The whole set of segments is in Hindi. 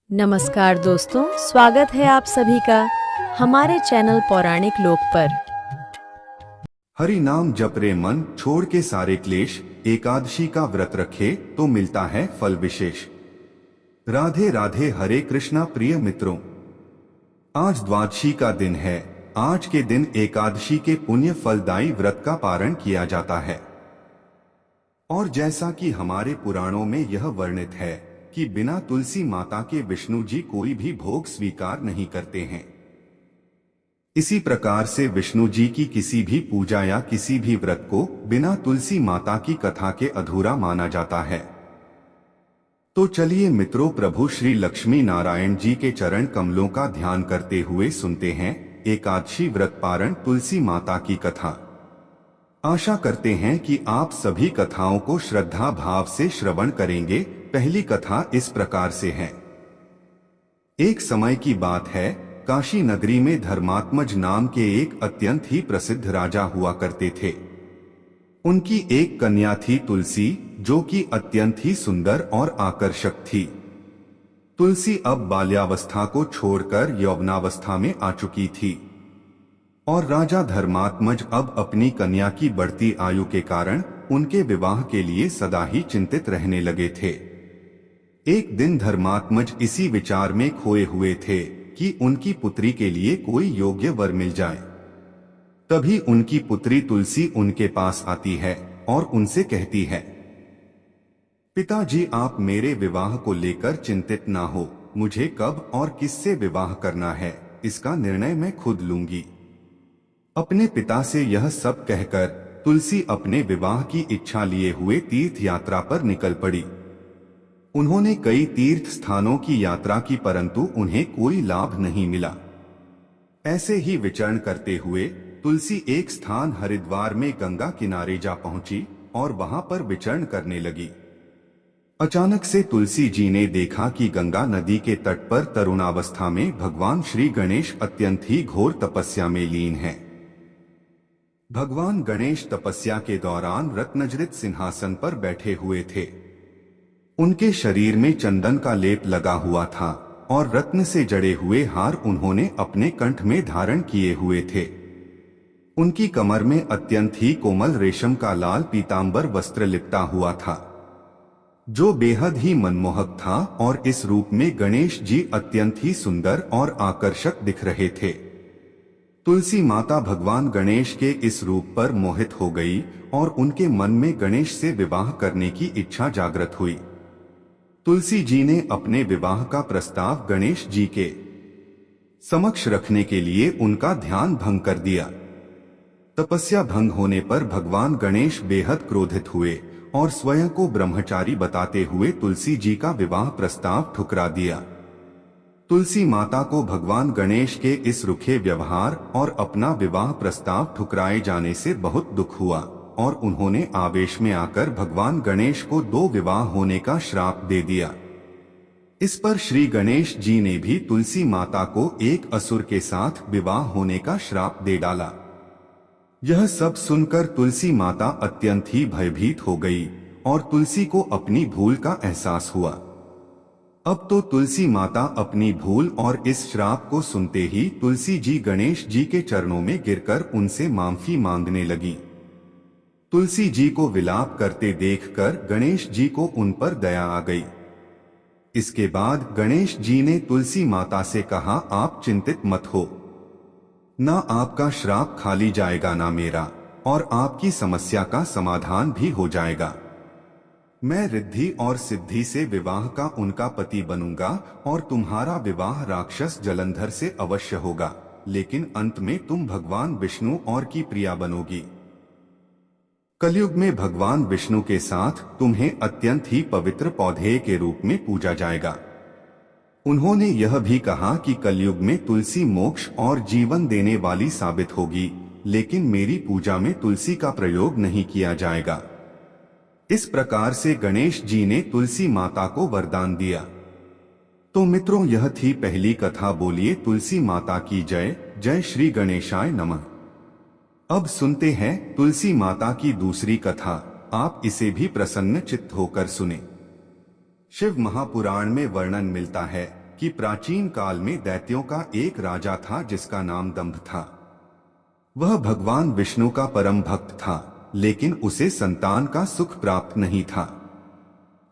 नमस्कार दोस्तों, स्वागत है आप सभी का हमारे चैनल पौराणिक लोक पर। हरि नाम जप रे मन, छोड़ के सारे क्लेश, एकादशी का व्रत रखे तो मिलता है फल विशेष। राधे राधे, हरे कृष्णा प्रिय मित्रों। आज द्वादशी का दिन है। आज के दिन एकादशी के पुण्य फलदायी व्रत का पारण किया जाता है। और जैसा कि हमारे पुराणों में यह वर्णित है कि बिना तुलसी माता के विष्णु जी कोई भी भोग स्वीकार नहीं करते हैं। इसी प्रकार से विष्णु जी की किसी भी पूजा या किसी भी व्रत को बिना तुलसी माता की कथा के अधूरा माना जाता है। तो चलिए मित्रों, प्रभु श्री लक्ष्मी नारायण जी के चरण कमलों का ध्यान करते हुए सुनते हैं एकादशी व्रत पारण तुलसी माता की कथा। आशा करते हैं कि आप सभी कथाओं को श्रद्धा भाव से श्रवण करेंगे। पहली कथा इस प्रकार से है। एक समय की बात है, काशी नगरी में धर्मात्मज नाम के एक अत्यंत ही प्रसिद्ध राजा हुआ करते थे। उनकी एक कन्या थी तुलसी, जो कि अत्यंत ही सुंदर और आकर्षक थी। तुलसी अब बाल्यावस्था को छोड़कर यौवनावस्था में आ चुकी थी और राजा धर्मात्मज अब अपनी कन्या की बढ़ती आयु के कारण उनके विवाह के लिए सदा ही चिंतित रहने लगे थे। एक दिन धर्मात्मज इसी विचार में खोए हुए थे कि उनकी पुत्री के लिए कोई योग्य वर मिल जाए। तभी उनकी पुत्री तुलसी उनके पास आती है और उनसे कहती है, पिताजी, आप मेरे विवाह को लेकर चिंतित ना हो। मुझे कब और किससे विवाह करना है, इसका निर्णय मैं खुद लूंगी। अपने पिता से यह सब कहकर तुलसी अपने विवाह की इच्छा लिए हुए तीर्थ यात्रा पर निकल पड़ी। उन्होंने कई तीर्थ स्थानों की यात्रा की, परंतु उन्हें कोई लाभ नहीं मिला। ऐसे ही विचरण करते हुए तुलसी एक स्थान हरिद्वार में गंगा किनारे जा पहुंची और वहां पर विचरण करने लगी। अचानक से तुलसी जी ने देखा कि गंगा नदी के तट पर तरुणावस्था में भगवान श्री गणेश अत्यंत ही घोर तपस्या में लीन हैं। भगवान गणेश तपस्या के दौरान रत्नजड़ित सिंहासन पर बैठे हुए थे। उनके शरीर में चंदन का लेप लगा हुआ था और रत्न से जड़े हुए हार उन्होंने अपने कंठ में धारण किए हुए थे। उनकी कमर में अत्यंत ही कोमल रेशम का लाल पीतांबर वस्त्र लिपटा हुआ था, जो बेहद ही मनमोहक था, और इस रूप में गणेश जी अत्यंत ही सुंदर और आकर्षक दिख रहे थे। तुलसी माता भगवान गणेश के इस रूप पर मोहित हो गई और उनके मन में गणेश से विवाह करने की इच्छा जागृत हुई। तुलसी जी ने अपने विवाह का प्रस्ताव गणेश जी के समक्ष रखने के लिए उनका ध्यान भंग कर दिया। तपस्या भंग होने पर भगवान गणेश बेहद क्रोधित हुए और स्वयं को ब्रह्मचारी बताते हुए तुलसी जी का विवाह प्रस्ताव ठुकरा दिया। तुलसी माता को भगवान गणेश के इस रुखे व्यवहार और अपना विवाह प्रस्ताव ठुकराए जाने से बहुत दुख हुआ और उन्होंने आवेश में आकर भगवान गणेश को 2 विवाह होने का श्राप दे दिया। इस पर श्री गणेश जी ने भी तुलसी माता को एक असुर के साथ विवाह होने का श्राप दे डाला। यह सब सुनकर तुलसी माता अत्यंत ही भयभीत हो गई और तुलसी को अपनी भूल का एहसास हुआ। अब तो तुलसी माता अपनी भूल और इस श्राप को सुनते ही तुलसी जी गणेश जी के चरणों में गिरकर उनसे माफी मांगने लगी। तुलसी जी को विलाप करते देखकर गणेश जी को उन पर दया आ गई। इसके बाद गणेश जी ने तुलसी माता से कहा, आप चिंतित मत हो, ना आपका श्राप खाली जाएगा ना मेरा, और आपकी समस्या का समाधान भी हो जाएगा। मैं रिद्धि और सिद्धि से विवाह का उनका पति बनूंगा और तुम्हारा विवाह राक्षस जलंधर से अवश्य होगा, लेकिन अंत में तुम भगवान विष्णु और की प्रिया बनोगी। कलयुग में भगवान विष्णु के साथ तुम्हें अत्यंत ही पवित्र पौधे के रूप में पूजा जाएगा। उन्होंने यह भी कहा कि कलयुग में तुलसी मोक्ष और जीवन देने वाली साबित होगी, लेकिन मेरी पूजा में तुलसी का प्रयोग नहीं किया जाएगा। इस प्रकार से गणेश जी ने तुलसी माता को वरदान दिया। तो मित्रों, यह थी पहली कथा। बोलिए तुलसी माता की जय। जय श्री गणेशाय नमः। अब सुनते हैं तुलसी माता की दूसरी कथा। आप इसे भी प्रसन्न चित्त होकर सुने। शिव महापुराण में वर्णन मिलता है कि प्राचीन काल में दैत्यों का एक राजा था जिसका नाम दंभ था। वह भगवान विष्णु का परम भक्त था, लेकिन उसे संतान का सुख प्राप्त नहीं था।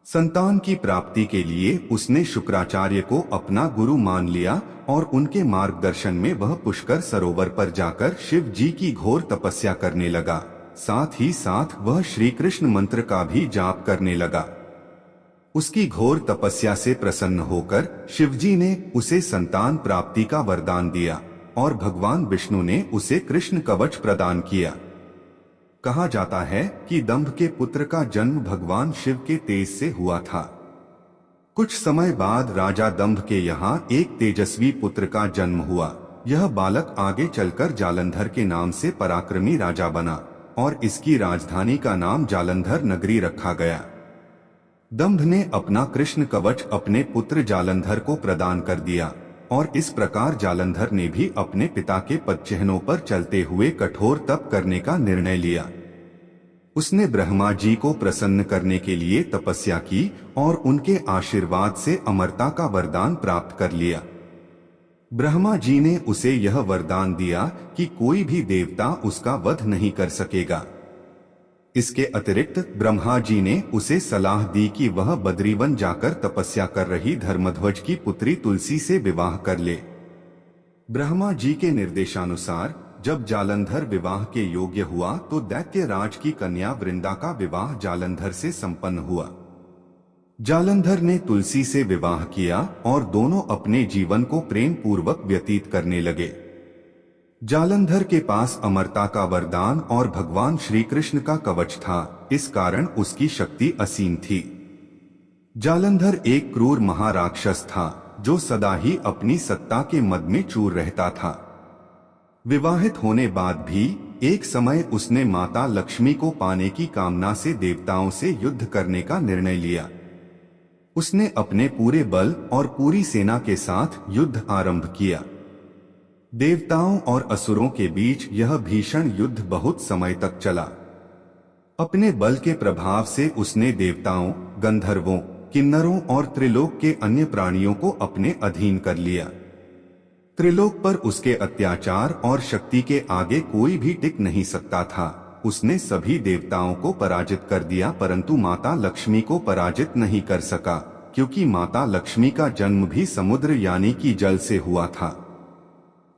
संतान की प्राप्ति के लिए उसने शुक्राचार्य को अपना गुरु मान लिया और उनके मार्गदर्शन में वह पुष्कर सरोवर पर जाकर शिव जी की घोर तपस्या करने लगा। साथ ही साथ वह श्री कृष्ण मंत्र का भी जाप करने लगा। उसकी घोर तपस्या से प्रसन्न होकर शिवजी ने उसे संतान प्राप्ति का वरदान दिया और भगवान विष्णु ने उसे कृष्ण कवच प्रदान किया। कहा जाता है कि दंभ के पुत्र का जन्म भगवान शिव के तेज से हुआ था। कुछ समय बाद राजा दंभ के यहाँ एक तेजस्वी पुत्र का जन्म हुआ। यह बालक आगे चलकर जालंधर के नाम से पराक्रमी राजा बना और इसकी राजधानी का नाम जालंधर नगरी रखा गया। दंभ ने अपना कृष्ण कवच अपने पुत्र जालंधर को प्रदान कर दिया और इस प्रकार जालंधर ने भी अपने पिता के पदचिह्नों पर चलते हुए कठोर तप करने का निर्णय लिया। उसने ब्रह्मा जी को प्रसन्न करने के लिए तपस्या की और उनके आशीर्वाद से अमरता का वरदान प्राप्त कर लिया। ब्रह्मा जी ने उसे यह वरदान दिया कि कोई भी देवता उसका वध नहीं कर सकेगा। इसके अतिरिक्त ब्रह्मा जी ने उसे सलाह दी कि वह बद्रीवन जाकर तपस्या कर रही धर्मध्वज की पुत्री तुलसी से विवाह कर ले। ब्रह्मा जी के निर्देशानुसार जब जालंधर विवाह के योग्य हुआ तो दैत्य राज की कन्या वृंदा का विवाह जालंधर से संपन्न हुआ। जालंधर ने तुलसी से विवाह किया और दोनों अपने जीवन को प्रेम पूर्वक व्यतीत करने लगे। जालंधर के पास अमरता का वरदान और भगवान श्री कृष्ण का कवच था, इस कारण उसकी शक्ति असीम थी। जालंधर एक क्रूर महाराक्षस था जो सदा ही अपनी सत्ता के मद में चूर रहता था। विवाहित होने बाद भी एक समय उसने माता लक्ष्मी को पाने की कामना से देवताओं से युद्ध करने का निर्णय लिया। उसने अपने पूरे बल और पूरी सेना के साथ युद्ध आरंभ किया। देवताओं और असुरों के बीच यह भीषण युद्ध बहुत समय तक चला। अपने बल के प्रभाव से उसने देवताओं, गंधर्वों, किन्नरों और त्रिलोक के अन्य प्राणियों को अपने अधीन कर लिया। त्रिलोक पर उसके अत्याचार और शक्ति के आगे कोई भी टिक नहीं सकता था। उसने सभी देवताओं को पराजित कर दिया, परंतु माता लक्ष्मी को पराजित नहीं कर सका, क्योंकि माता लक्ष्मी का जन्म भी समुद्र यानी कि जल से हुआ था।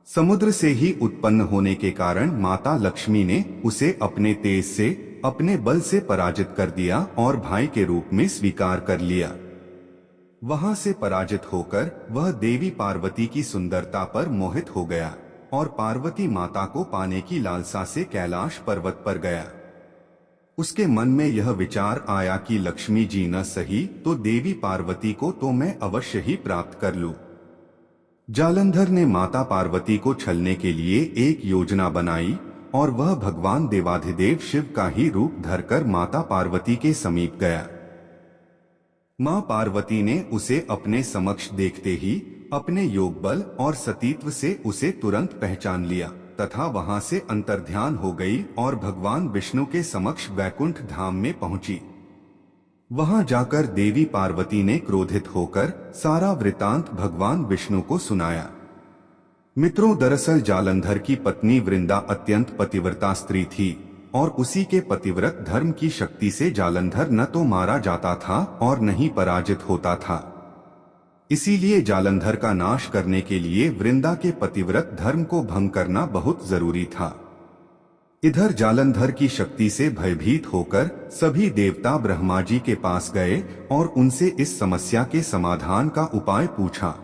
समुद्र से ही उत्पन्न होने के कारण माता लक्ष्मी ने उसे अपने तेज से, अपने बल से पराजित कर दिया और भाई के रूप में स्वीकार कर लिया। वहां से पराजित होकर वह देवी पार्वती की सुंदरता पर मोहित हो गया और पार्वती माता को पाने की लालसा से कैलाश पर्वत पर गया। उसके मन में यह विचार आया कि लक्ष्मी जी न सही तो देवी पार्वती को तो मैं अवश्य ही प्राप्त कर लूं। जालंधर ने माता पार्वती को छलने के लिए एक योजना बनाई और वह भगवान देवाधिदेव शिव का ही रूप धरकर माता पार्वती के समीप गया। मां पार्वती ने उसे अपने समक्ष देखते ही अपने योग बल और सतीत्व से उसे तुरंत पहचान लिया तथा वहां से अंतर्ध्यान हो गई और भगवान विष्णु के समक्ष वैकुंठ धाम में पहुंची। वहां जाकर देवी पार्वती ने क्रोधित होकर सारा वृतांत भगवान विष्णु को सुनाया। मित्रों, दरअसल जालंधर की पत्नी वृंदा अत्यंत पतिव्रता स्त्री थी और उसी के पतिव्रत धर्म की शक्ति से जालंधर न तो मारा जाता था और न ही पराजित होता था। इसीलिए जालंधर का नाश करने के लिए वृंदा के पतिव्रत धर्म को भंग करना बहुत जरूरी था। इधर जालंधर की शक्ति से भयभीत होकर सभी देवता ब्रह्मा जी के पास गए और उनसे इस समस्या के समाधान का उपाय पूछा।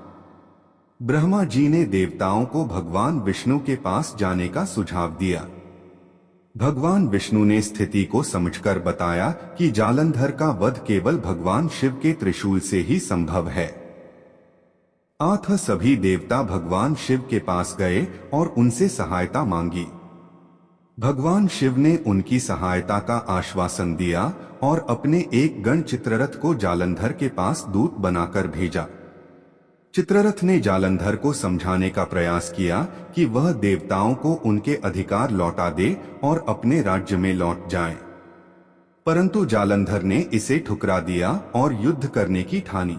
ब्रह्मा जी ने देवताओं को भगवान विष्णु के पास जाने का सुझाव दिया। भगवान विष्णु ने स्थिति को समझकर बताया कि जालंधर का वध केवल भगवान शिव के त्रिशूल से ही संभव है। अतः सभी देवता भगवान शिव के पास गए और उनसे सहायता मांगी। भगवान शिव ने उनकी सहायता का आश्वासन दिया और अपने एक गण चित्ररथ को जालंधर के पास दूत बनाकर भेजा। चित्ररथ ने जालंधर को समझाने का प्रयास किया कि वह देवताओं को उनके अधिकार लौटा दे और अपने राज्य में लौट जाए, परंतु जालंधर ने इसे ठुकरा दिया और युद्ध करने की ठानी।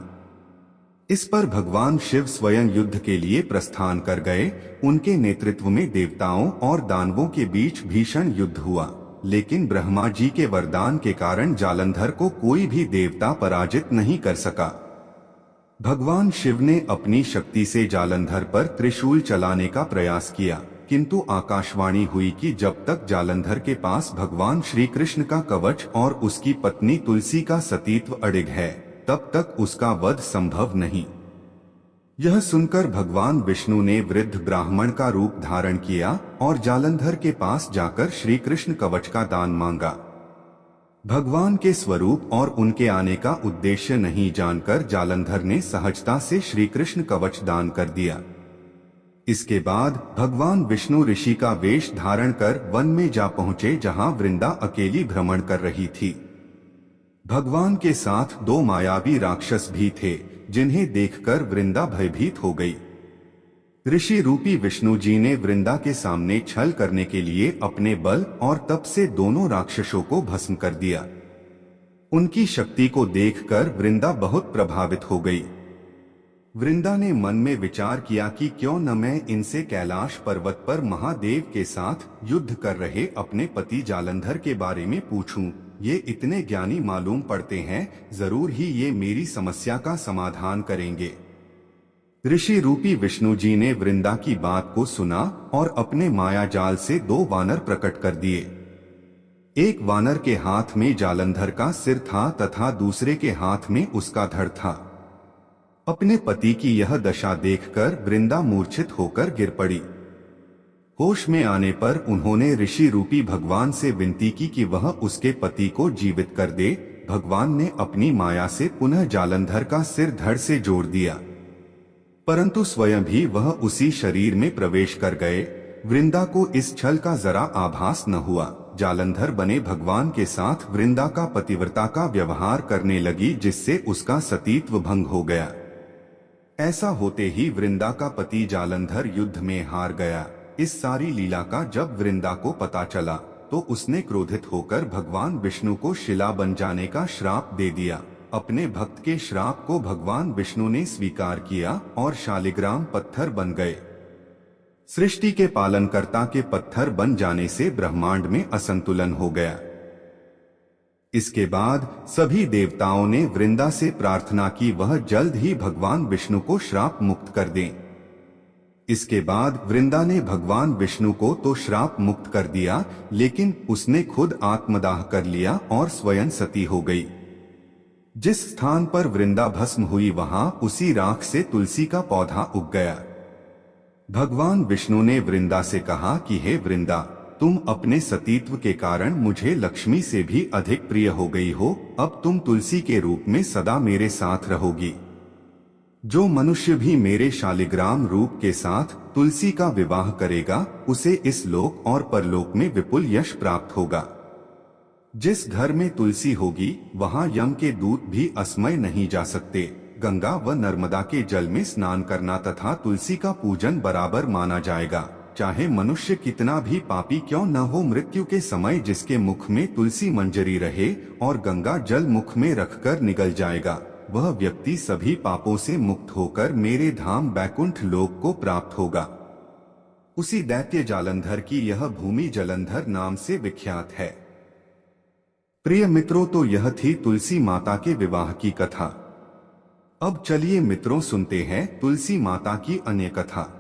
इस पर भगवान शिव स्वयं युद्ध के लिए प्रस्थान कर गए। उनके नेतृत्व में देवताओं और दानवों के बीच भीषण युद्ध हुआ, लेकिन ब्रह्मा जी के वरदान के कारण जालंधर को कोई भी देवता पराजित नहीं कर सका। भगवान शिव ने अपनी शक्ति से जालंधर पर त्रिशूल चलाने का प्रयास किया, किंतु आकाशवाणी हुई कि जब तक जालंधर के पास भगवान श्री कृष्ण का कवच और उसकी पत्नी तुलसी का सतीत्व अडिग है, तब तक उसका वध संभव नहीं। यह सुनकर भगवान विष्णु ने वृद्ध ब्राह्मण का रूप धारण किया और जालंधर के पास जाकर श्री कृष्ण कवच का दान मांगा। भगवान के स्वरूप और उनके आने का उद्देश्य नहीं जानकर जालंधर ने सहजता से श्री कृष्ण कवच दान कर दिया। इसके बाद भगवान विष्णु ऋषि का वेश धारण कर वन में जा पहुंचे, जहां वृंदा अकेली भ्रमण कर रही थी। भगवान के साथ दो मायावी राक्षस भी थे, जिन्हें देखकर वृंदा भयभीत हो गई। ऋषि रूपी विष्णु जी ने वृंदा के सामने छल करने के लिए अपने बल और तप से दोनों राक्षसों को भस्म कर दिया। उनकी शक्ति को देखकर वृंदा बहुत प्रभावित हो गई। वृंदा ने मन में विचार किया कि क्यों न मैं इनसे कैलाश पर्वत पर महादेव के साथ युद्ध कर रहे अपने पति जालंधर के बारे में पूछूं। ये इतने ज्ञानी मालूम पड़ते हैं, जरूर ही ये मेरी समस्या का समाधान करेंगे। ऋषि रूपी विष्णु जी ने वृंदा की बात को सुना और अपने माया जाल से दो वानर प्रकट कर दिए। एक वानर के हाथ में जालंधर का सिर था तथा दूसरे के हाथ में उसका धड़ था। अपने पति की यह दशा देखकर वृंदा मूर्छित होकर गिर पड़ी। होश में आने पर उन्होंने ऋषि रूपी भगवान से विनती की कि वह उसके पति को जीवित कर दे। भगवान ने अपनी माया से पुनः जालंधर का सिर धड़ से जोड़ दिया, परंतु स्वयं भी वह उसी शरीर में प्रवेश कर गए। वृंदा को इस छल का जरा आभास न हुआ। जालंधर बने भगवान के साथ वृंदा का पतिव्रता का व्यवहार करने लगी, जिससे उसका सतीत्व भंग हो गया। ऐसा होते ही वृंदा का पति जालंधर युद्ध में हार गया। इस सारी लीला का जब वृंदा को पता चला तो उसने क्रोधित होकर भगवान विष्णु को शिला बन जाने का श्राप दे दिया। अपने भक्त के श्राप को भगवान विष्णु ने स्वीकार किया और शालिग्राम पत्थर बन गए। सृष्टि के पालनकर्ता के पत्थर बन जाने से ब्रह्मांड में असंतुलन हो गया। इसके बाद सभी देवताओं ने वृंदा से प्रार्थना की वह जल्द ही भगवान विष्णु को श्राप मुक्त कर दें। इसके बाद वृंदा ने भगवान विष्णु को तो श्राप मुक्त कर दिया, लेकिन उसने खुद आत्मदाह कर लिया और स्वयं सती हो गई। जिस स्थान पर वृंदा भस्म हुई वहां उसी राख से तुलसी का पौधा उग गया। भगवान विष्णु ने वृंदा से कहा कि हे वृंदा, तुम अपने सतीत्व के कारण मुझे लक्ष्मी से भी अधिक प्रिय हो गई हो। अब तुम तुलसी के रूप में सदा मेरे साथ रहोगी। जो मनुष्य भी मेरे शालिग्राम रूप के साथ तुलसी का विवाह करेगा, उसे इस लोक और परलोक में विपुल यश प्राप्त होगा। जिस घर में तुलसी होगी वहां यम के दूत भी असमय नहीं जा सकते। गंगा व नर्मदा के जल में स्नान करना तथा तुलसी का पूजन बराबर माना जाएगा। चाहे मनुष्य कितना भी पापी क्यों न हो, मृत्यु के समय जिसके मुख में तुलसी मंजरी रहे और गंगा जल मुख में रखकर निगल जाएगा, वह व्यक्ति सभी पापों से मुक्त होकर मेरे धाम बैकुंठ लोक को प्राप्त होगा। उसी दैत्य जालंधर की यह भूमि जलंधर नाम से विख्यात है। प्रिय मित्रों, तो यह थी तुलसी माता के विवाह की कथा। अब चलिए मित्रों सुनते हैं तुलसी माता की अन्य कथा।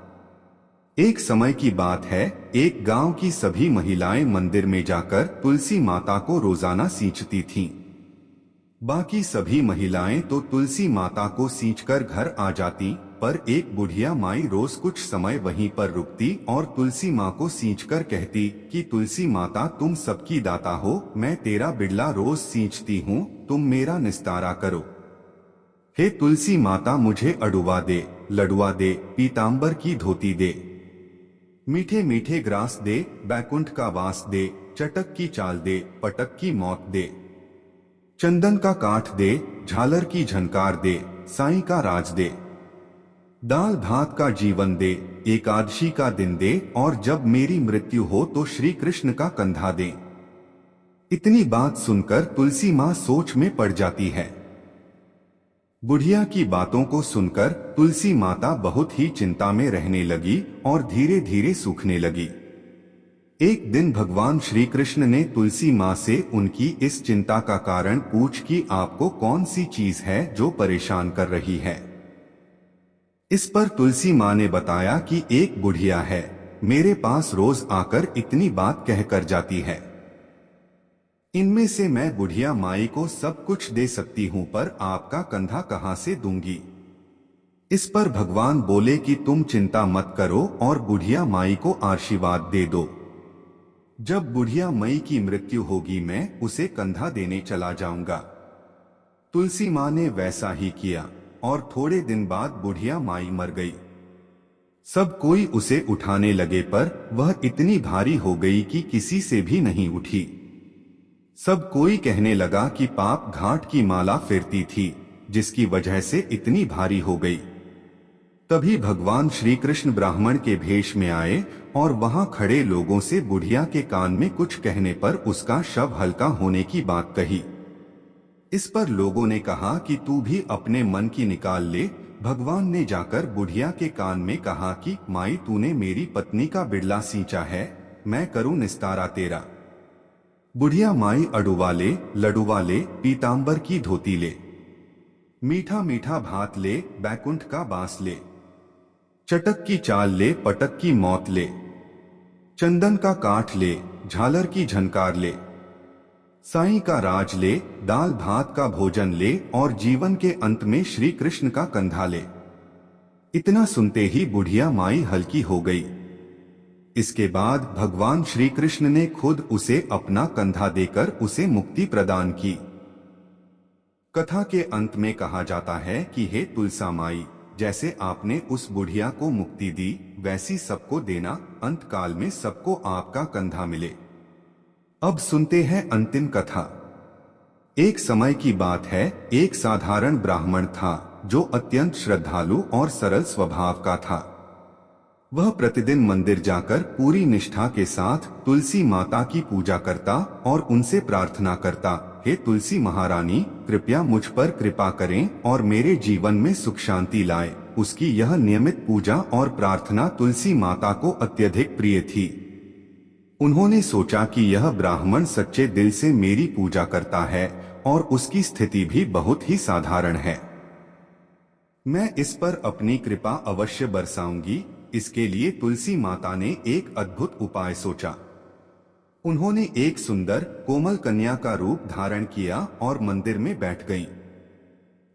एक समय की बात है, एक गांव की सभी महिलाएं मंदिर में जाकर तुलसी माता को रोजाना सींचती थीं। बाकी सभी महिलाएं तो तुलसी माता को सींचकर घर आ जाती, पर एक बुढ़िया माई रोज कुछ समय वहीं पर रुकती और तुलसी माँ को सींचकर कहती कि तुलसी माता, तुम सबकी दाता हो, मैं तेरा बिड़ला रोज सींचती हूँ, तुम मेरा निस्तारा करो। हे तुलसी माता, मुझे अडुआ दे, लडुआ दे, पीतांबर की धोती दे, मीठे मीठे ग्रास दे, बैकुंठ का वास दे, चटक की चाल दे, पटक की मौत दे, चंदन का काठ दे, झालर की झनकार दे, साईं का राज दे, दाल भात का जीवन दे, एकादशी का दिन दे, और जब मेरी मृत्यु हो तो श्री कृष्ण का कंधा दे। इतनी बात सुनकर तुलसी माँ सोच में पड़ जाती है। बुढ़िया की बातों को सुनकर तुलसी माता बहुत ही चिंता में रहने लगी और धीरे धीरे सूखने लगी। एक दिन भगवान श्री कृष्ण ने तुलसी माँ से उनकी इस चिंता का कारण पूछ कि आपको कौन सी चीज है जो परेशान कर रही है। इस पर तुलसी माँ ने बताया कि एक बुढ़िया है, मेरे पास रोज आकर इतनी बात कहकर जाती है। इनमें से मैं बुढ़िया माई को सब कुछ दे सकती हूं, पर आपका कंधा कहां से दूंगी। इस पर भगवान बोले कि तुम चिंता मत करो और बुढ़िया माई को आशीर्वाद दे दो। जब बुढ़िया माई की मृत्यु होगी मैं उसे कंधा देने चला जाऊंगा। तुलसी माँ ने वैसा ही किया और थोड़े दिन बाद बुढ़िया माई मर गई। सब कोई उसे उठाने लगे पर वह इतनी भारी हो गई कि किसी से भी नहीं उठी। सब कोई कहने लगा कि पाप घाट की माला फेरती थी, जिसकी वजह से इतनी भारी हो गई। तभी भगवान श्री कृष्ण ब्राह्मण के भेष में आए और वहां खड़े लोगों से बुढ़िया के कान में कुछ कहने पर उसका शव हल्का होने की बात कही। इस पर लोगों ने कहा कि तू भी अपने मन की निकाल ले। भगवान ने जाकर बुढ़िया के कान में कहा कि माई तूने मेरी पत्नी का बिड़ला सींचा है, मैं करूं निस्तारा तेरा। बुढ़िया माई अडुवा ले, लडुवा ले, पीतांबर की धोती ले, मीठा मीठा भात ले, बैकुंठ का बांस ले, चटक की चाल ले, पटक की मौत ले, चंदन का काठ ले, झालर की झनकार ले, साईं का राज ले, दाल भात का भोजन ले और जीवन के अंत में श्री कृष्ण का कंधा ले। इतना सुनते ही बुढ़िया माई हल्की हो गई। इसके बाद भगवान श्री कृष्ण ने खुद उसे अपना कंधा देकर उसे मुक्ति प्रदान की। कथा के अंत में कहा जाता है कि हे तुलसा माई, जैसे आपने उस बुढ़िया को मुक्ति दी वैसी सबको देना, अंत काल में सबको आपका कंधा मिले। अब सुनते हैं अंतिम कथा। एक समय की बात है, एक साधारण ब्राह्मण था जो अत्यंत श्रद्धालु और सरल स्वभाव का था। वह प्रतिदिन मंदिर जाकर पूरी निष्ठा के साथ तुलसी माता की पूजा करता और उनसे प्रार्थना करता, हे तुलसी महारानी, कृपया मुझ पर कृपा करें और मेरे जीवन में सुख शांति लाए। उसकी यह नियमित पूजा और प्रार्थना तुलसी माता को अत्यधिक प्रिय थी। उन्होंने सोचा कि यह ब्राह्मण सच्चे दिल से मेरी पूजा करता है और उसकी स्थिति भी बहुत ही साधारण है। मैं इस पर अपनी कृपा अवश्य बरसाऊंगी। इसके लिए तुलसी माता ने एक अद्भुत उपाय सोचा। उन्होंने एक सुंदर कोमल कन्या का रूप धारण किया और मंदिर में बैठ गईं।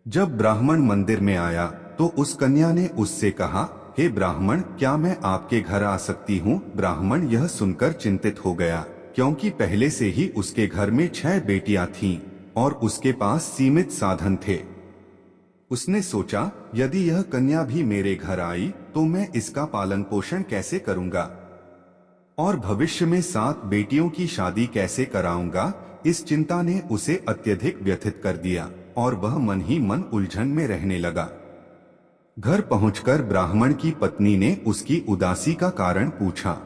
जब ब्राह्मण मंदिर में आया तो उस कन्या ने उससे कहा, हे ब्राह्मण, क्या मैं आपके घर आ सकती हूँ? ब्राह्मण यह सुनकर चिंतित हो गया, क्योंकि पहले से ही उसके घर में 6 बेटियां थीं और उसके पास सीमित साधन थे। उसने सोचा, यदि यह कन्या भी मेरे घर आई तो मैं इसका पालन पोषण कैसे करूंगा और भविष्य में 7 बेटियों की शादी कैसे कराऊंगा। इस चिंता ने उसे अत्यधिक व्यथित कर दिया और वह मन ही मन उलझन में रहने लगा। घर पहुंचकर ब्राह्मण की पत्नी ने उसकी उदासी का कारण पूछा।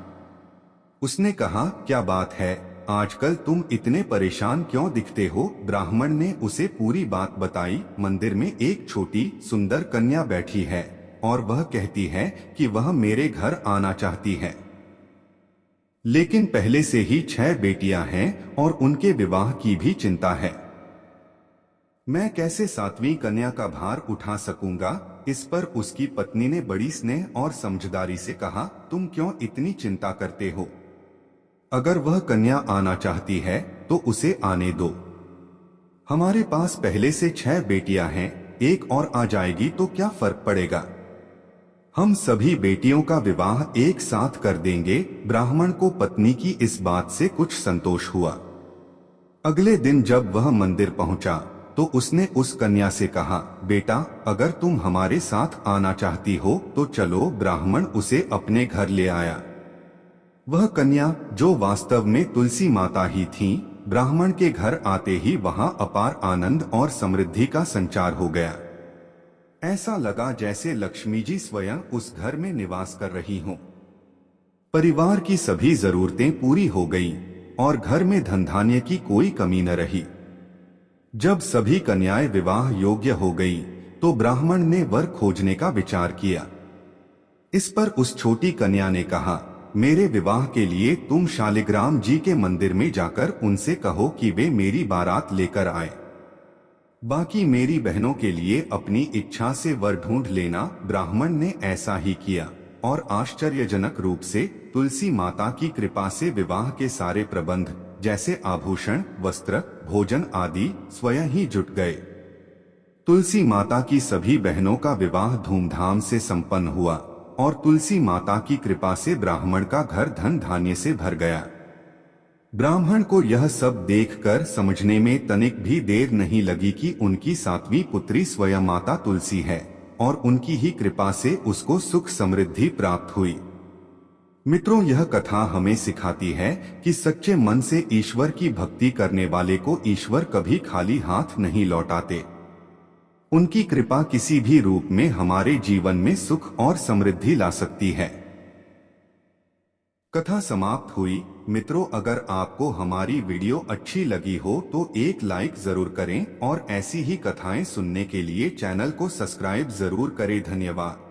उसने कहा, क्या बात है, आजकल तुम इतने परेशान क्यों दिखते हो? ब्राह्मण ने उसे पूरी बात बताई। मंदिर में एक छोटी सुंदर कन्या बैठी है और वह कहती है कि वह मेरे घर आना चाहती है, लेकिन पहले से ही 6 बेटियां हैं और उनके विवाह की भी चिंता है। मैं कैसे 7वीं कन्या का भार उठा सकूंगा? इस पर उसकी पत्नी ने बड़ी स्नेह और समझदारी से कहा, तुम क्यों इतनी चिंता करते हो? अगर वह कन्या आना चाहती है तो उसे आने दो। हमारे पास पहले से 6 बेटियां हैं, एक और आ जाएगी तो क्या फर्क पड़ेगा? हम सभी बेटियों का विवाह एक साथ कर देंगे। ब्राह्मण को पत्नी की इस बात से कुछ संतोष हुआ। अगले दिन जब वह मंदिर पहुंचा तो उसने उस कन्या से कहा, बेटा, अगर तुम हमारे साथ आना चाहती हो तो चलो। ब्राह्मण उसे अपने घर ले आया। वह कन्या, जो वास्तव में तुलसी माता ही थीं, ब्राह्मण के घर आते ही वहां अपार आनंद और समृद्धि का संचार हो गया। ऐसा लगा जैसे लक्ष्मी जी स्वयं उस घर में निवास कर रही हों। परिवार की सभी जरूरतें पूरी हो गईं और घर में धन धान्य की कोई कमी न रही। जब सभी कन्याएं विवाह योग्य हो गईं, तो ब्राह्मण ने वर खोजने का विचार किया। इस पर उस छोटी कन्या ने कहा, मेरे विवाह के लिए तुम शालिग्राम जी के मंदिर में जाकर उनसे कहो कि वे मेरी बारात लेकर आए। बाकी मेरी बहनों के लिए अपनी इच्छा से वर ढूंढ लेना। ब्राह्मण ने ऐसा ही किया और आश्चर्यजनक रूप से तुलसी माता की कृपा से विवाह के सारे प्रबंध जैसे आभूषण, वस्त्र, भोजन आदि स्वयं ही जुट गए। तुलसी माता की सभी बहनों का विवाह धूमधाम से संपन्न हुआ और तुलसी माता की कृपा से ब्राह्मण का घर धन धान्य से भर गया। ब्राह्मण को यह सब देखकर समझने में तनिक भी देर नहीं लगी कि उनकी 7वीं पुत्री स्वयं माता तुलसी है और उनकी ही कृपा से उसको सुख समृद्धि प्राप्त हुई। मित्रों, यह कथा हमें सिखाती है कि सच्चे मन से ईश्वर की भक्ति करने वाले को ईश्वर कभी खाली हाथ नहीं लौटाते। उनकी कृपा किसी भी रूप में हमारे जीवन में सुख और समृद्धि ला सकती है। कथा समाप्त हुई। मित्रों, अगर आपको हमारी वीडियो अच्छी लगी हो तो एक लाइक जरूर करें और ऐसी ही कथाएं सुनने के लिए चैनल को सब्सक्राइब जरूर करें। धन्यवाद।